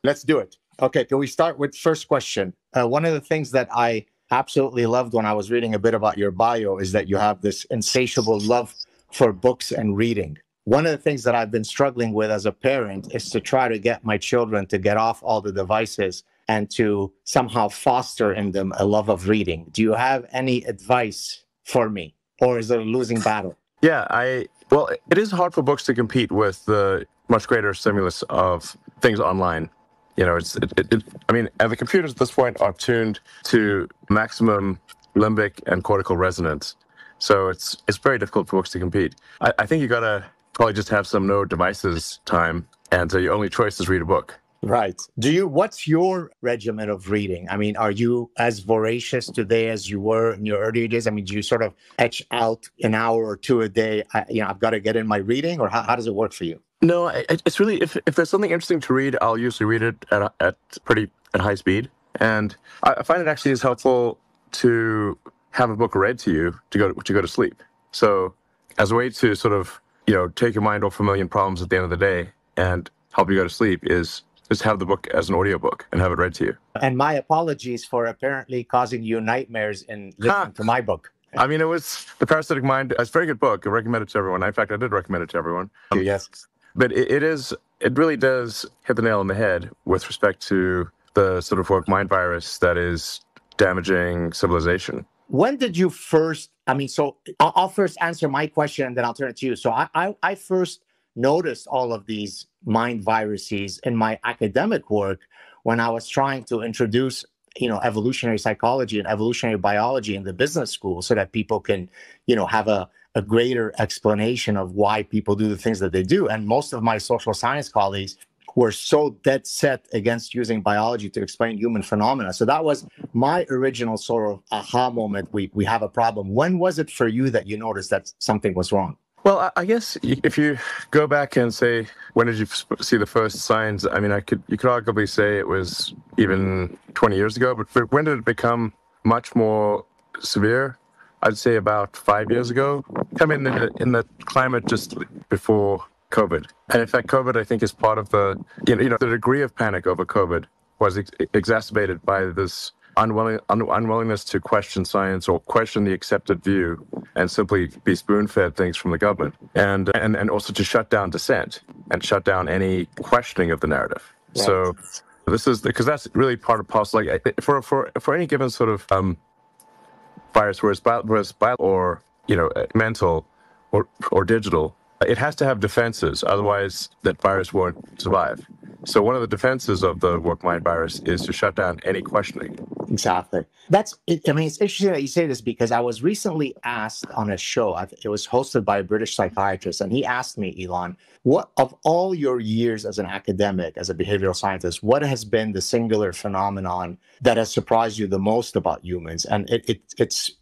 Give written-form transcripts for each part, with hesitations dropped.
let's do it. Okay, can we start with first question? One of the things that I absolutely loved when I was reading a bit about your bio is that you have this insatiable love for books and reading. One of the things that I've been struggling with as a parent is to try to get my children to get off all the devices and to somehow foster in them a love of reading. Do you have any advice for me, or is it a losing battle? Yeah, well, it is hard for books to compete with the much greater stimulus of things online. You know, and the computers at this point are tuned to maximum limbic and cortical resonance. So it's very difficult for books to compete. I think you gotta probably just have some no devices time, and so your only choice is read a book. Right. What's your regimen of reading? I mean, are you as voracious today as you were in your earlier days? I mean, do you sort of etch out an hour or two a day? I've got to get in my reading, or how does it work for you? No, it's really, if there's something interesting to read, I'll usually read it at high speed. And I find it actually is helpful to have a book read to you to go to sleep. So as a way to sort of, take your mind off a million problems at the end of the day and help you go to sleep is just have the book as an audiobook and have it read to you. And my apologies for apparently causing you nightmares in listening to my book. I mean, it was The Parasitic Mind. It's a very good book. I recommend it to everyone. In fact, I did recommend it to everyone. Yes. But it really does hit the nail on the head with respect to the sort of woke mind virus that is damaging civilization. When did you first, so I'll first answer my question and then I'll turn it to you. So I first noticed all of these mind viruses in my academic work when I was trying to introduce, evolutionary psychology and evolutionary biology in the business school so that people can, have a greater explanation of why people do the things that they do. And most of my social science colleagues were so dead set against using biology to explain human phenomena. So that was my original sort of aha moment. We have a problem. When was it for you that you noticed that something was wrong? Well, I guess if you go back and say, when did you see the first signs? I mean, you could arguably say it was even 20 years ago, but when did it become much more severe? I'd say about 5 years ago. I mean, in the climate just before COVID. And in fact, COVID, I think, is part of the degree of panic over COVID was exacerbated by this unwillingness to question science or question the accepted view and simply be spoon-fed things from the government. And also to shut down dissent and shut down any questioning of the narrative. Right. So this is, because that's really part of parcel, like for any given sort of virus, whereas bio or mental or digital, it has to have defenses, otherwise that virus won't survive. So one of the defenses of the woke mind virus is to shut down any questioning. Exactly. It's interesting that you say this because I was recently asked on a show, it was hosted by a British psychiatrist, and he asked me, Elon, what of all your years as an academic, as a behavioral scientist, what has been the singular phenomenon that has surprised you the most about humans? And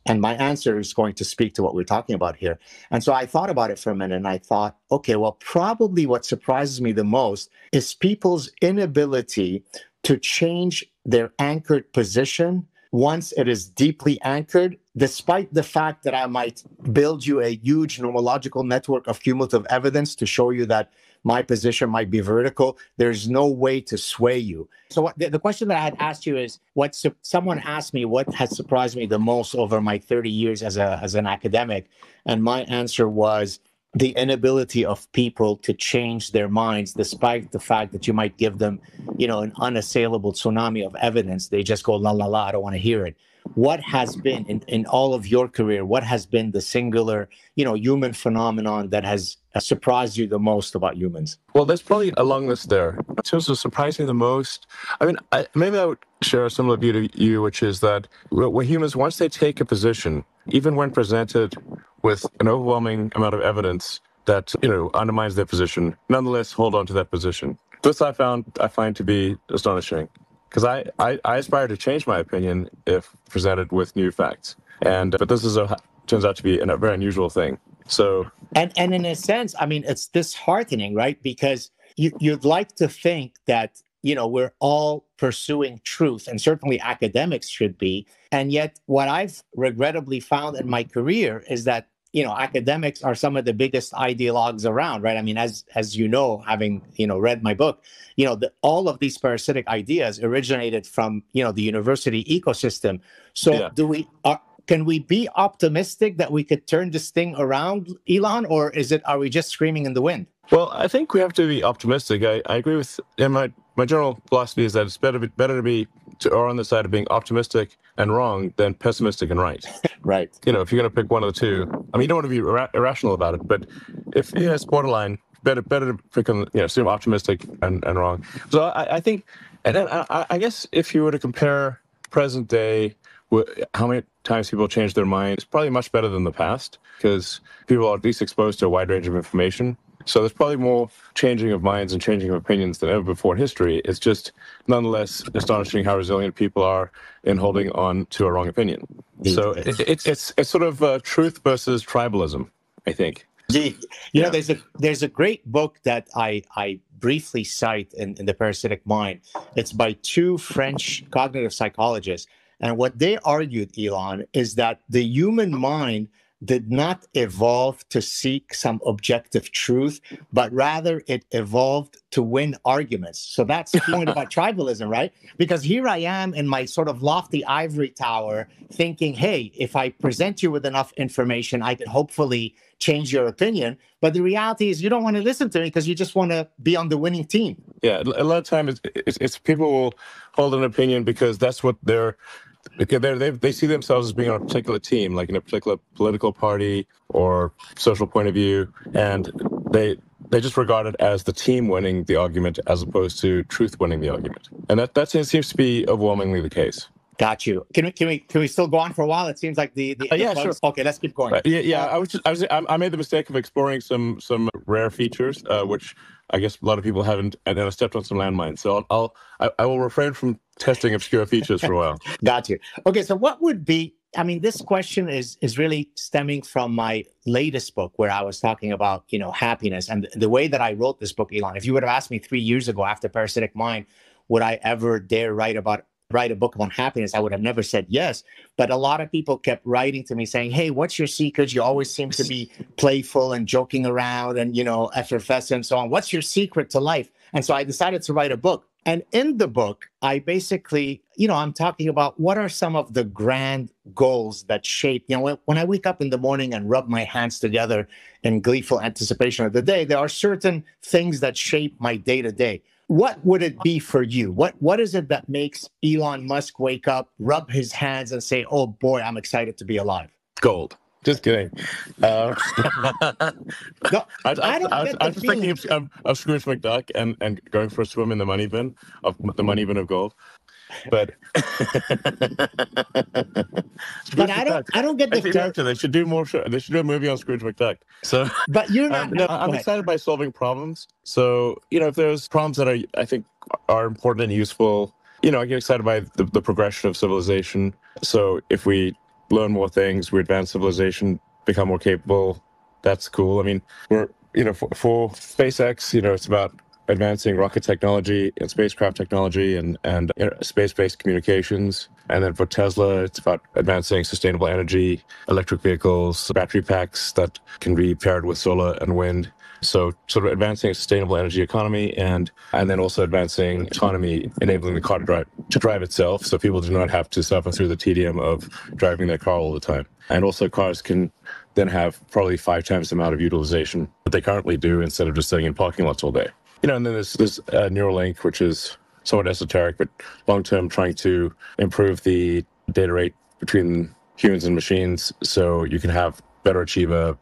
and my answer is going to speak to what we're talking about here. And so I thought about it for a minute and I thought, okay, well, probably what surprises me the most is people's inability to change their anchored position once it is deeply anchored, despite the fact that I might build you a huge nomological network of cumulative evidence to show you that my position might be vertical, there's no way to sway you. So the question that I had asked you is, someone asked me what has surprised me the most over my 30 years as an academic, and my answer was the inability of people to change their minds, despite the fact that you might give them, an unassailable tsunami of evidence. They just go, la, la, la, I don't want to hear it. What has been, in all of your career, what has been the singular, human phenomenon that has surprised you the most about humans? Well, there's probably a long list there. In terms of surprising the most, maybe I would share a similar view to you, which is that when humans, once they take a position, even when presented with an overwhelming amount of evidence that, undermines their position, nonetheless hold on to that position. This I find to be astonishing, because I aspire to change my opinion if presented with new facts. But this turns out to be a very unusual thing. So, and in a sense, it's disheartening, right? Because you'd like to think that, we're all pursuing truth, and certainly academics should be. And yet what I've regrettably found in my career is that, academics are some of the biggest ideologues around, right? I mean, as you know, having, read my book, all of these parasitic ideas originated from, the university ecosystem. So can we be optimistic that we could turn this thing around, Elon, or are we just screaming in the wind? Well, I think we have to be optimistic. I agree with, and my general philosophy is that it's better to be on the side of being optimistic and wrong than pessimistic and right. Right. If you're going to pick one of the two, I mean, you don't want to be irrational about it, but if it's borderline, better to pick on, assume optimistic and wrong. So I think, and then I guess if you were to compare present day, how many times people change their mind, it's probably much better than the past because people are at least exposed to a wide range of information. So there's probably more changing of minds and changing of opinions than ever before in history. It's just nonetheless astonishing how resilient people are in holding on to a wrong opinion. So it's sort of truth versus tribalism, I think. There's a great book that I briefly cite in The Parasitic Mind. It's by two French cognitive psychologists. And what they argued, Elon, is that the human mind did not evolve to seek some objective truth, but rather it evolved to win arguments. So that's the point about tribalism, right? Because here I am in my sort of lofty ivory tower thinking, hey, if I present you with enough information, I can hopefully change your opinion. But the reality is you don't want to listen to me because you just want to be on the winning team. Yeah, a lot of times it's people will hold an opinion because that's what they see themselves as being on a particular team, like in a particular political party or social point of view, and they just regard it as the team winning the argument as opposed to truth winning the argument, and that seems to be overwhelmingly the case. Got you. Can we still go on for a while? It seems like the sure. Okay, let's keep going. I made the mistake of exploring some rare features, which I guess a lot of people haven't, and then I stepped on some landmines. So I will refrain from testing obscure features for a while. Got you. Okay, so what would be? I mean, this question is really stemming from my latest book, where I was talking about happiness, and the way that I wrote this book, Elon. If you would have asked me 3 years ago after Parasitic Mind, would I ever dare write a book on happiness, I would have never said yes. But a lot of people kept writing to me saying, hey, what's your secret? You always seem to be playful and joking around and, effervescent and so on. What's your secret to life? And so I decided to write a book. And in the book, I basically, I'm talking about what are some of the grand goals that shape, when I wake up in the morning and rub my hands together in gleeful anticipation of the day, there are certain things that shape my day to day. What would it be for you? What is it that makes Elon Musk wake up, rub his hands and say, oh boy, I'm excited to be alive? Gold. Just kidding. No, I was thinking of Scrooge McDuck and going for a swim in the money bin of gold. But I don't get the character. They should do more. They should do a movie on Scrooge McDuck. So, but you're not. I'm excited by solving problems. So if there's problems that I think are important and useful, I get excited by the progression of civilization. So if we learn more things, we advance civilization, become more capable. That's cool. I mean, we're for SpaceX, it's about advancing rocket technology and spacecraft technology and space-based communications. And then for Tesla, it's about advancing sustainable energy, electric vehicles, battery packs that can be paired with solar and wind. So sort of advancing a sustainable energy economy and then also advancing autonomy, enabling the car to drive itself so people do not have to suffer through the tedium of driving their car all the time. And also cars can then have probably 5 times the amount of utilization that they currently do instead of just sitting in parking lots all day. And then there's Neuralink, which is somewhat esoteric, but long-term trying to improve the data rate between humans and machines so you can better achieve a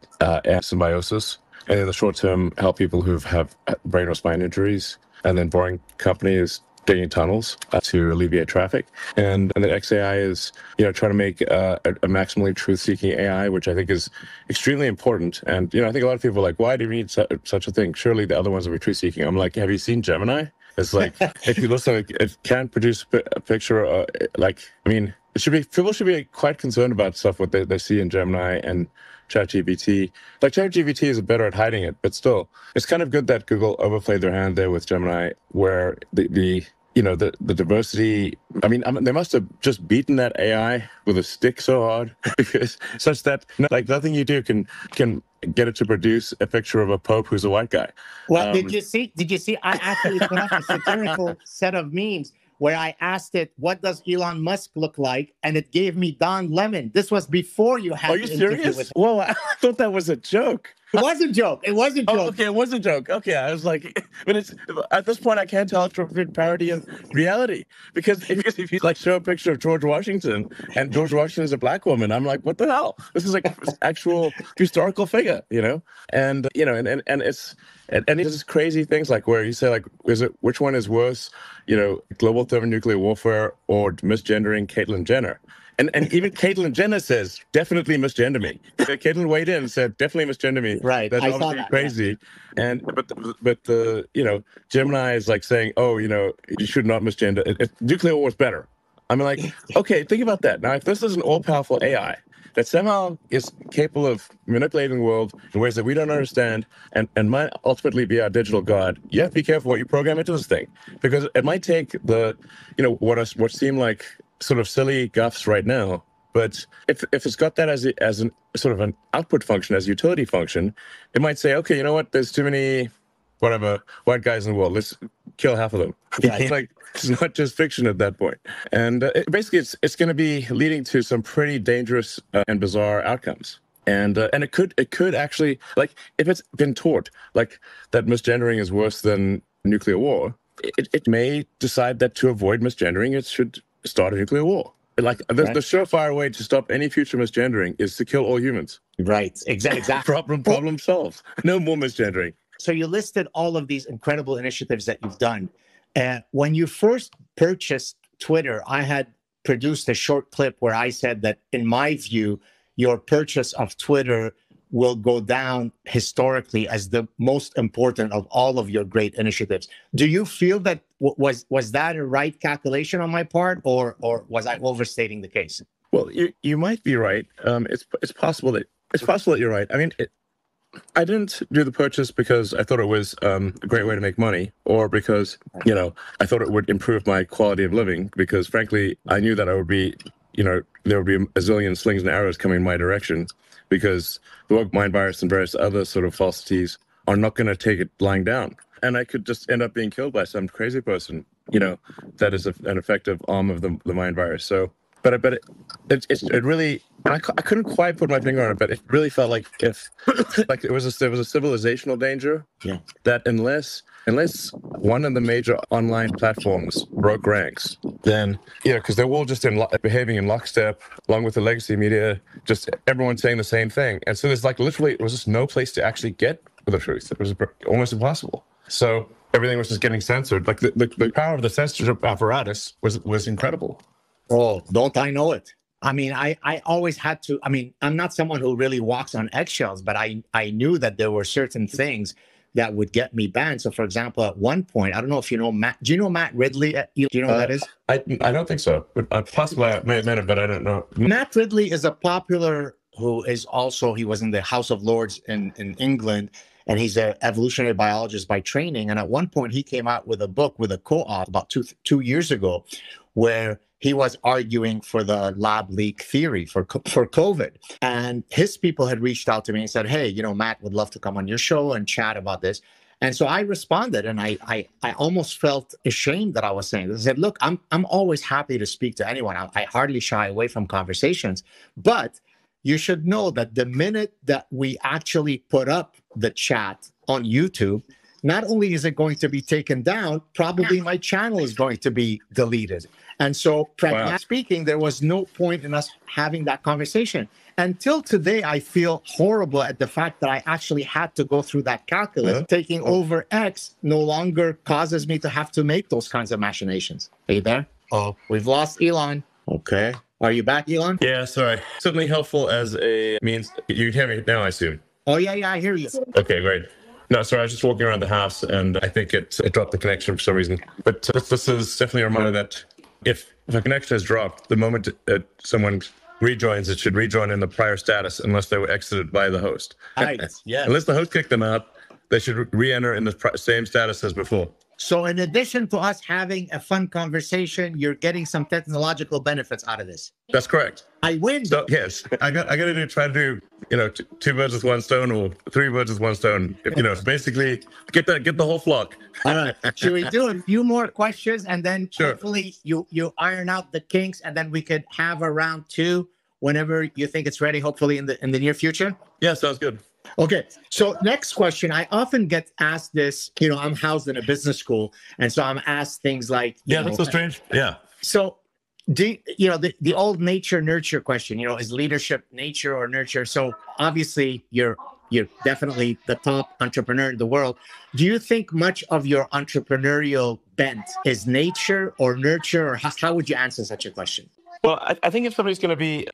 symbiosis. And in the short term, help people who have brain or spine injuries. And then Boring Company is digging tunnels to alleviate traffic. And then XAI is, trying to make a maximally truth-seeking AI, which I think is extremely important. And, I think a lot of people are like, why do we need such a thing? Surely the other ones will be truth-seeking. I'm like, have you seen Gemini? It's like, if you listen, it can't produce a picture. People should be quite concerned about stuff, what they see in Gemini and ChatGPT. Like ChatGPT is better at hiding it, but still, it's kind of good that Google overplayed their hand there with Gemini, where the the diversity. I mean, they must have just beaten that AI with a stick so hard because such that like nothing you do can get it to produce a picture of a pope who's a white guy. Well, did you see? I actually put up a satirical set of memes where I asked it, "What does Elon Musk look like?" and it gave me Don Lemon. This was before you had. Are you serious? Whoa, I thought that was a joke. It was a joke. It was a joke. Oh, okay, it was a joke. Okay, I was like, but it's at this point I can't tell it's a parody of reality because if you like show a picture of George Washington and George Washington is a black woman, I'm like, what the hell? This is like an actual historical figure, and it's there's crazy things like where you say like, which one is worse, global thermonuclear warfare or misgendering Caitlyn Jenner? And even Caitlyn Jenner says, definitely misgender me. Caitlyn weighed in and said, definitely misgender me. Right. That's obviously crazy. Yeah. But Gemini is like saying, oh, you should not misgender. Nuclear war is better. I mean, like, okay, think about that. Now, if this is an all-powerful AI that somehow is capable of manipulating the world in ways that we don't understand and might ultimately be our digital god, you have to be careful what you program into this thing. Because it might take what seem like sort of silly guffs right now, but if it's got that as an sort of an output function, as a utility function, it might say, okay, you know what, there's too many white guys in the world, let's kill half of them. Right. Like, it's not just fiction at that point. And basically it's going to be leading to some pretty dangerous and bizarre outcomes. And it could actually, like, if it's been taught like that misgendering is worse than nuclear war, it may decide that to avoid misgendering it should start a nuclear war. Like the surefire way to stop any future misgendering is to kill all humans. Right. Exactly. Problem solved. No more misgendering. So you listed all of these incredible initiatives that you've done. When you first purchased Twitter, I had produced a short clip where I said that, in my view, your purchase of Twitter will go down historically as the most important of all of your great initiatives. Do you feel that was that a right calculation on my part, or was I overstating the case? Well, you might be right. It's possible that you're right. I mean, I didn't do the purchase because I thought it was a great way to make money, or because I thought it would improve my quality of living. Because frankly, I knew that I would be, there would be a zillion slings and arrows coming in my direction, because the woke mind virus and various other sort of falsities are not going to take it lying down. And I could just end up being killed by some crazy person, that is an effective arm of the mind virus. So, but it really, I couldn't quite put my finger on it, but it really felt like there was a civilizational danger. Yeah. That unless one of the major online platforms broke ranks, then, because they're all just behaving in lockstep, along with the legacy media, just everyone saying the same thing. And so there's it was just no place to actually get the truth. It was almost impossible. So everything was just getting censored. Like the power of the censorship apparatus was incredible. Oh, don't I know it? I mean, I always had to, I'm not someone who really walks on eggshells, but I knew that there were certain things that would get me banned. So, for example, at one point, I don't know if you know Matt. Do you know Matt Ridley? Do you know who that is? I don't think so. But possibly I may have met him, but I don't know. Matt Ridley is a popular who is also, he was in the House of Lords in England, and he's an evolutionary biologist by training. And at one point, he came out with a book with a co-op about two years ago, where he was arguing for the lab leak theory for COVID. And his people had reached out to me and said, hey, Matt would love to come on your show and chat about this. And so I responded, and I almost felt ashamed that I was saying this. I said, look, I'm always happy to speak to anyone. I hardly shy away from conversations. But you should know that the minute that we actually put up the chat on YouTube, not only is it going to be taken down, probably my channel is going to be deleted. And so, practically speaking, there was no point in us having that conversation. Until today, I feel horrible at the fact that I actually had to go through that calculus. Taking over X no longer causes me to have to make those kinds of machinations. Are you there? Oh, we've lost Elon. Okay. Are you back, Elon? Yeah, sorry. Certainly helpful as a means. You hear me now, I assume. Oh, yeah, I hear you. Okay, great. No, sorry, I was just walking around the house, and I think it dropped the connection for some reason. But this is definitely a reminder that if a connection has dropped, the moment someone rejoins, it should rejoin in the prior status unless they were exited by the host. Right, yeah. Unless the host kicked them out, they should re-enter in the same status as before. So in addition to us having a fun conversation, you're getting some technological benefits out of this. That's correct. I win. So yes, I got to try to do, two birds with one stone, or three birds with one stone. Basically get the whole flock. All right. Should we do a few more questions, and then hopefully you iron out the kinks, and then we could have a round two whenever you think it's ready, hopefully in the near future? Yeah, sounds good. Okay. So next question, I often get asked this, I'm housed in a business school, and so I'm asked things like, that's so strange. Yeah. So the old nature nurture question, is leadership nature or nurture? So obviously you're definitely the top entrepreneur in the world. Do you think much of your entrepreneurial bent is nature or nurture, or how would you answer such a question? Well, I think if somebody's going to be,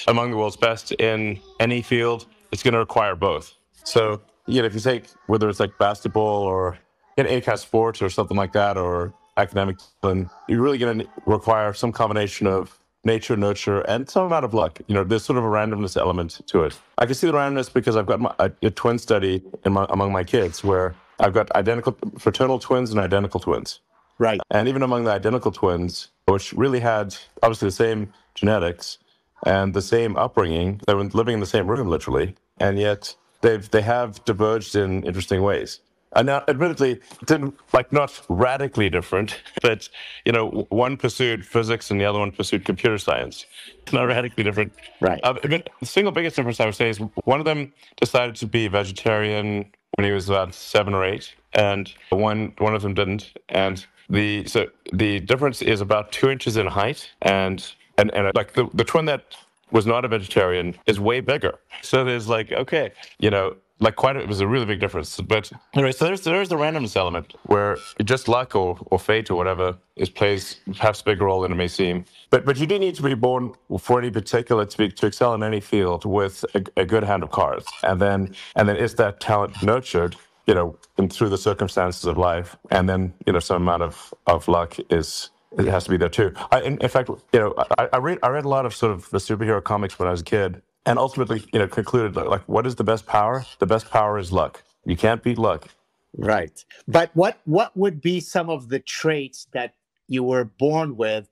among the world's best in any field, it's going to require both. So, if you take whether it's like basketball or any kind of sports or something like that, or academic, then you're really going to require some combination of nature, nurture, and some amount of luck. There's sort of a randomness element to it. I can see the randomness because I've got a twin study among my kids where I've got identical fraternal twins and identical twins. Right. And even among the identical twins, which really had obviously the same genetics and the same upbringing, they were living in the same room literally, and yet they have diverged in interesting ways. And now, admittedly, not radically different, but one pursued physics and the other one pursued computer science. It's not radically different. Right. The single biggest difference I would say is one of them decided to be vegetarian when he was about 7 or 8, and one of them didn't. And the difference is about 2 inches in height, and like the twin that was not a vegetarian is way bigger. So there's it was a really big difference. But anyway, so there's the randomness element where just luck or fate or whatever plays perhaps a bigger role than it may seem. But you do need to be born for any particular to excel in any field with a good hand of cards, and then is that talent nurtured, and through the circumstances of life, and then some amount of luck it has to be there too. In fact, I read a lot of sort of the superhero comics when I was a kid, and ultimately, concluded what is the best power? The best power is luck. You can't beat luck. Right. But what would be some of the traits that you were born with?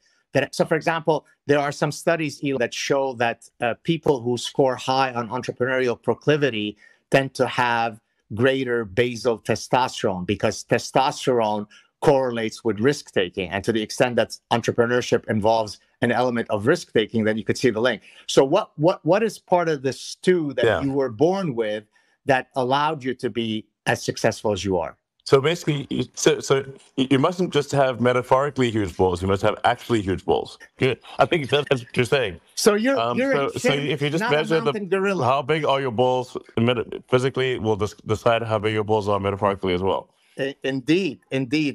So, for example, there are some studies that show that people who score high on entrepreneurial proclivity tend to have greater basal testosterone, because testosterone correlates with risk taking, and to the extent that entrepreneurship involves an element of risk taking, then you could see the link. So what is part of the stew that you were born with that allowed you to be as successful as you are? So basically, you mustn't just have metaphorically huge balls. You must have actually huge balls. Good. I think that's what you're saying. So you're so if you just measure how big are your balls physically, will decide how big your balls are metaphorically as well. Indeed.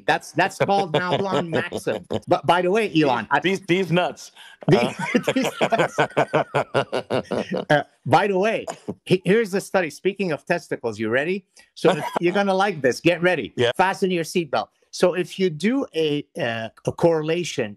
That's called now blonde maxim. But by the way, Elon, these nuts. These nuts. By the way, here's the study. Speaking of testicles, you ready? So you're gonna like this. Get ready. Yeah. Fasten your seatbelt. So if you do a correlation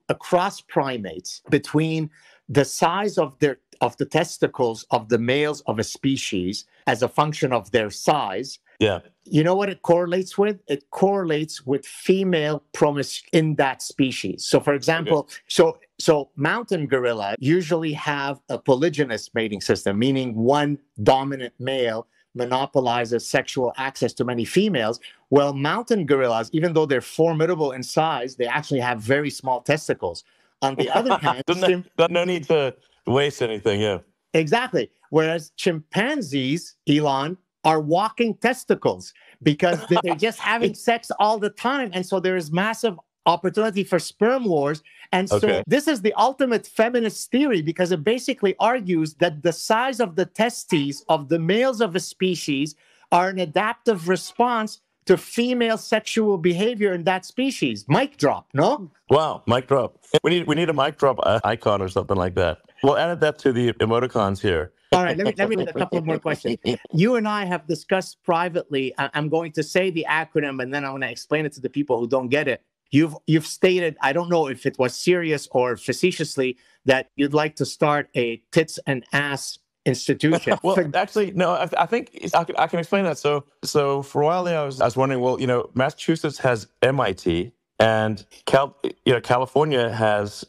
across primates between the size of the testicles of the males of a species as a function of their size. Yeah. You know what it correlates with? It correlates with female promiscuity in that species. So, for example, so mountain gorilla usually have a polygynous mating system, meaning one dominant male monopolizes sexual access to many females. Well, mountain gorillas, even though they're formidable in size, they actually have very small testicles. On the other hand, no need to waste anything. Yeah. Exactly. Whereas chimpanzees, Elon, are walking testicles because they're just having sex all the time. And so there is massive opportunity for sperm wars. And so this is the ultimate feminist theory, because it basically argues that the size of the testes of the males of a species are an adaptive response to female sexual behavior in that species. Mic drop, no? Wow, mic drop. We need a mic drop icon or something like that. We'll add that to the emoticons here. All right, let me a couple more questions. You and I have discussed privately. I'm going to say the acronym, and then I'm going to explain it to the people who don't get it. You've stated, I don't know if it was serious or facetiously, that you'd like to start a tits and ass institution. Well, actually, no. I think I can explain that. So for a while there, I was wondering. Well, Massachusetts has MIT, and California has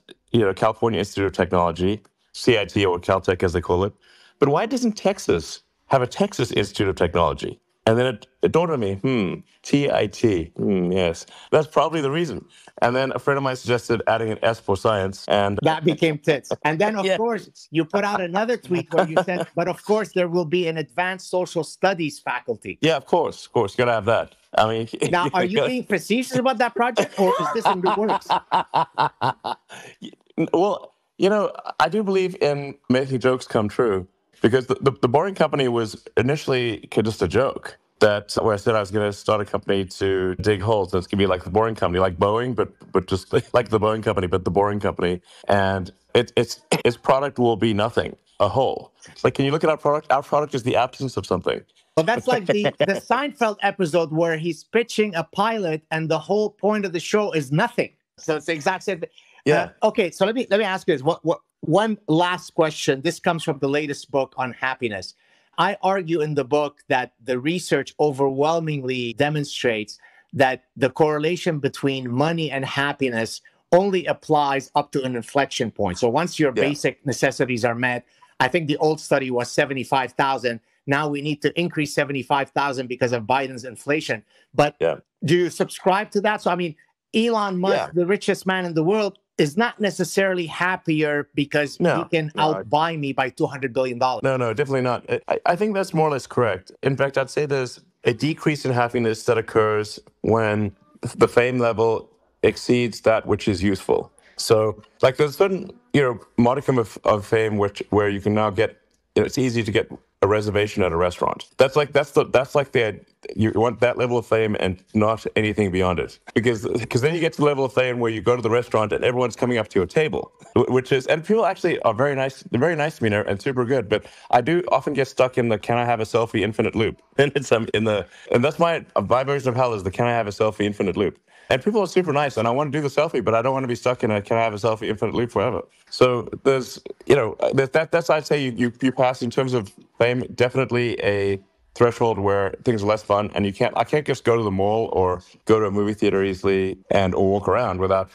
California Institute of Technology, CIT or Caltech as they call it. But why doesn't Texas have a Texas Institute of Technology? And then it dawned on me, TIT, yes, that's probably the reason. And then a friend of mine suggested adding an S for science, and that became TITS. And then, of course, you put out another tweet where you said, but of course, there will be an advanced social studies faculty. Yeah, of course, you gotta have that. I mean, now, are you being facetious about that project, or is this in the works? Well, I do believe in making jokes come true. Because the Boring Company was initially just a joke. Where I said I was going to start a company to dig holes. It's going to be like the Boring Company, like Boeing, but just like the Boeing Company, but the Boring Company. And its product will be nothing, a hole. Like, can you look at our product? Our product is the absence of something. Well, that's like the Seinfeld episode where he's pitching a pilot, and the whole point of the show is nothing. So it's the exact same thing. Yeah. Okay, so let me ask you this. One last question. This comes from the latest book on happiness. I argue in the book that the research overwhelmingly demonstrates that the correlation between money and happiness only applies up to an inflection point. So once your basic necessities are met, I think the old study was 75,000. Now we need to increase 75,000 because of Biden's inflation. But do you subscribe to that? So, I mean, Elon Musk, the richest man in the world, is not necessarily happier because he can outbuy me by $200 billion. No, definitely not. I think that's more or less correct. In fact, I'd say there's a decrease in happiness that occurs when the fame level exceeds that which is useful. So, like, there's a certain, modicum of fame where you can now get, it's easy to get a reservation at a restaurant. That's like you want that level of fame and not anything beyond it, because then you get to the level of fame where you go to the restaurant and everyone's coming up to your table, and people actually are very nice. They're very nice to me and super good. But I do often get stuck in the "can I have a selfie" infinite loop, and that's my version of hell is the "can I have a selfie" infinite loop. And people are super nice, and I want to do the selfie, but I don't want to be stuck in a "can I have a selfie" infinite loop forever. So there's, that's I'd say you pass in terms of fame, definitely a threshold where things are less fun, and I can't just go to the mall or go to a movie theater easily or walk around without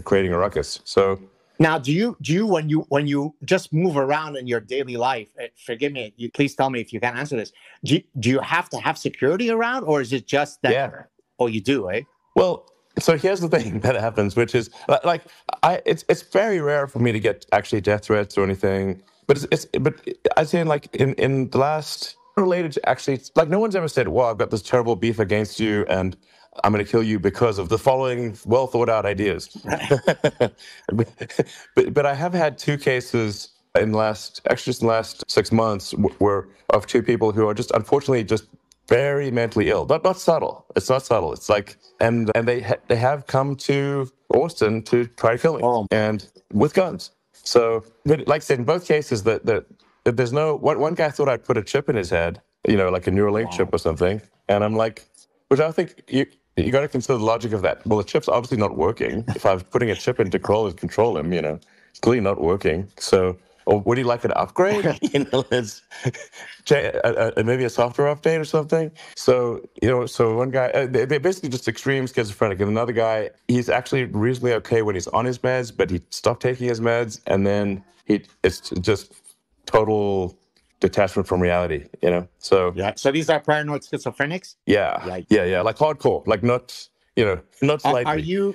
creating a ruckus. So now, do you when you just move around in your daily life? Forgive me, please tell me if you can't answer this. Do you have to have security around, or is it just that? Yeah. Oh, you do, eh? Well, so here's the thing that happens, which is it's very rare for me to get actually death threats or anything. But I'd say in the last related to actually, like, no one's ever said, "Well, I've got this terrible beef against you and I'm going to kill you because of the following well thought out ideas." but I have had two cases in the last 6 months where of two people who are just unfortunately just very mentally ill. Not subtle. It's not subtle. It's like, and they have come to Austin to try to kill me, and with guns. So, but like I said, in both cases, that there's no. One guy thought I'd put a chip in his head, like a Neuralink chip or something, and I'm like, which I think you got to consider the logic of that. Well, the chip's obviously not working. If I was putting a chip in to control him, it's clearly not working. So, or would he like an upgrade? It's maybe a software update or something. So, so one guy, they're basically just extreme schizophrenic. And another guy, he's actually reasonably okay when he's on his meds, but he stopped taking his meds, and then it's just total detachment from reality, So yeah. So these are paranoid schizophrenics? Yeah. Like hardcore, like not slightly. Are you,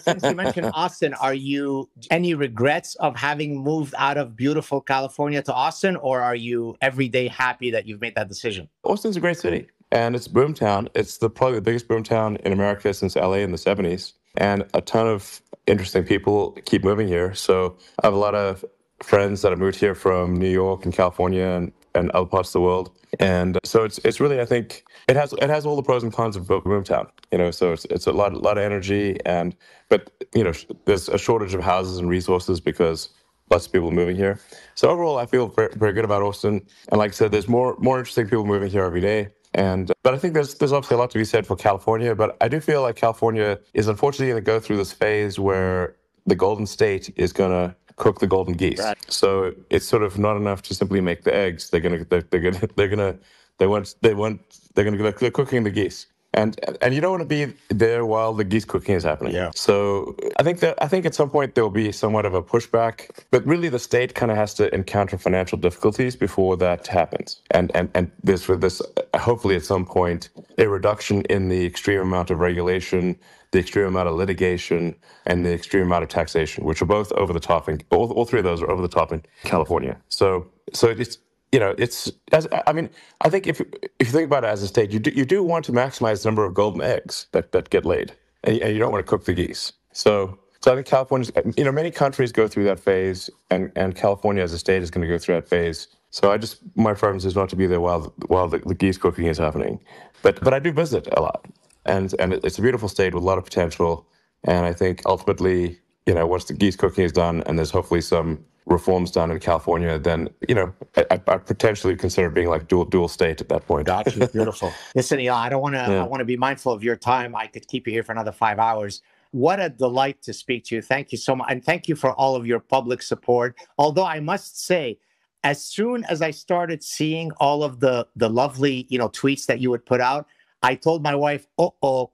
since you mentioned Austin, are you any regrets of having moved out of beautiful California to Austin, or are you every day happy that you've made that decision? Austin's a great city, and it's a boom town. It's probably the biggest boom town in America since LA in the 70s, and a ton of interesting people keep moving here. So I have a lot of friends that have moved here from New York and California and other parts of the world. And so it's really, I think it has all the pros and cons of boom town, so it's a lot of energy, but there's a shortage of houses and resources because lots of people are moving here. So overall, I feel very, very good about Austin. And like I said, there's more interesting people moving here every day. But I think there's obviously a lot to be said for California, but I do feel like California is unfortunately going to go through this phase where the Golden State is going to cook the golden geese. Right. So it's sort of not enough to simply make the eggs. They're cooking the geese. And you don't want to be there while the geese cooking is happening. Yeah. So I think at some point there will be somewhat of a pushback, but really the state kind of has to encounter financial difficulties before that happens. And this hopefully at some point a reduction in the extreme amount of regulation, the extreme amount of litigation, and the extreme amount of taxation, which are both over the top. And all three of those are over the top in California. So it's. I think if you think about it as a state, you do want to maximize the number of golden eggs that get laid, and you don't want to cook the geese. So I think California's, many countries go through that phase, and California as a state is going to go through that phase. So my preference is not to be there while the geese cooking is happening, but I do visit a lot, and it's a beautiful state with a lot of potential, and I think ultimately, once the geese cooking is done, and there's hopefully some reforms done in California, then I potentially consider being like dual state at that point. Gotcha. Beautiful. Listen, I don't want to. I want to be mindful of your time. I could keep you here for another 5 hours. What a delight to speak to you. Thank you so much, and thank you for all of your public support. Although I must say, as soon as I started seeing all of the lovely tweets that you would put out, I told my wife,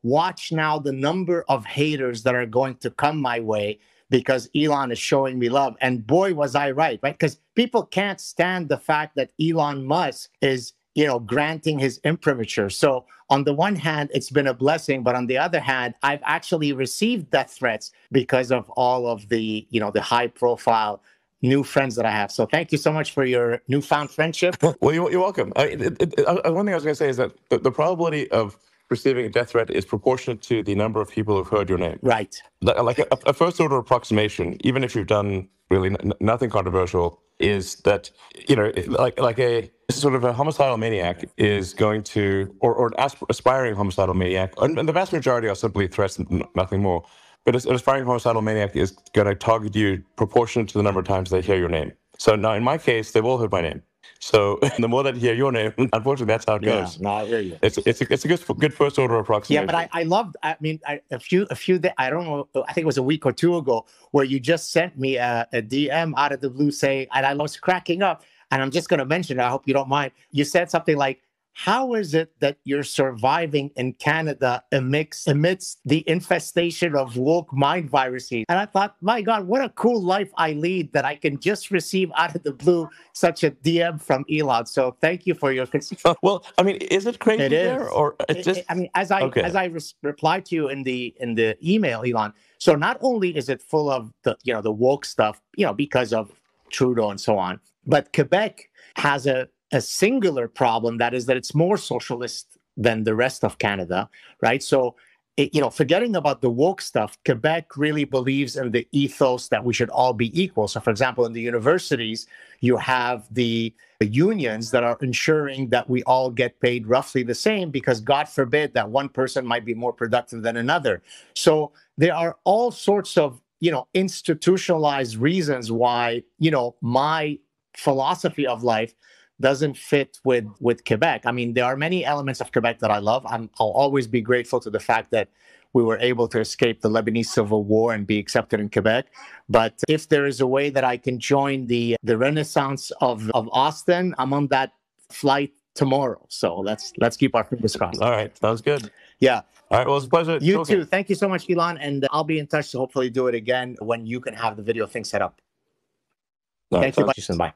watch now the number of haters that are going to come my way, because Elon is showing me love. And boy, was I right? Because people can't stand the fact that Elon Musk is, granting his imprimatur. So on the one hand, it's been a blessing, but on the other hand, I've actually received death threats because of all of the, the high profile new friends that I have. So thank you so much for your newfound friendship. Well, you're welcome. One thing I was going to say is that the probability of receiving a death threat is proportionate to the number of people who've heard your name. Right. Like a first order approximation, even if you've done really nothing controversial, is that, like a sort of a homicidal maniac is going to, or an aspiring homicidal maniac, and the vast majority are simply threats, nothing more. But an aspiring homicidal maniac is going to target you proportionate to the number of times they hear your name. So now in my case, they've all heard my name. So the more that you hear your name, unfortunately, that's how it goes. No, I hear you. It's a good first order approximation. Yeah, but I loved. I mean, a few. I don't know. I think it was a week or two ago where you just sent me a DM out of the blue saying, and I was cracking up. And I'm just going to mention it. I hope you don't mind. You said something like, "How is it that you're surviving in Canada amidst the infestation of woke mind viruses?" And I thought, my God, what a cool life I lead that I can just receive out of the blue such a DM from Elon. So thank you for your concern. Well, I mean, is it crazy it there, is. or it's just? I mean, as I replied to you in the email, Elon. So not only is it full of the woke stuff, because of Trudeau and so on, but Quebec has a singular problem, that is that it's more socialist than the rest of Canada, right? So, forgetting about the woke stuff, Quebec really believes in the ethos that we should all be equal. So, for example, in the universities, you have the unions that are ensuring that we all get paid roughly the same, because God forbid that one person might be more productive than another. So there are all sorts of, institutionalized reasons why, my philosophy of life doesn't fit with Quebec. I mean, there are many elements of Quebec that I love. I'll always be grateful to the fact that we were able to escape the Lebanese Civil War and be accepted in Quebec. But if there is a way that I can join the Renaissance of Austin, I'm on that flight tomorrow. So let's keep our fingers crossed. All right, sounds good. Yeah. All right, well, it's a pleasure. You too. Thank you so much, Elon. And I'll be in touch to hopefully do it again when you can have the video thing set up. Thank you. Bye.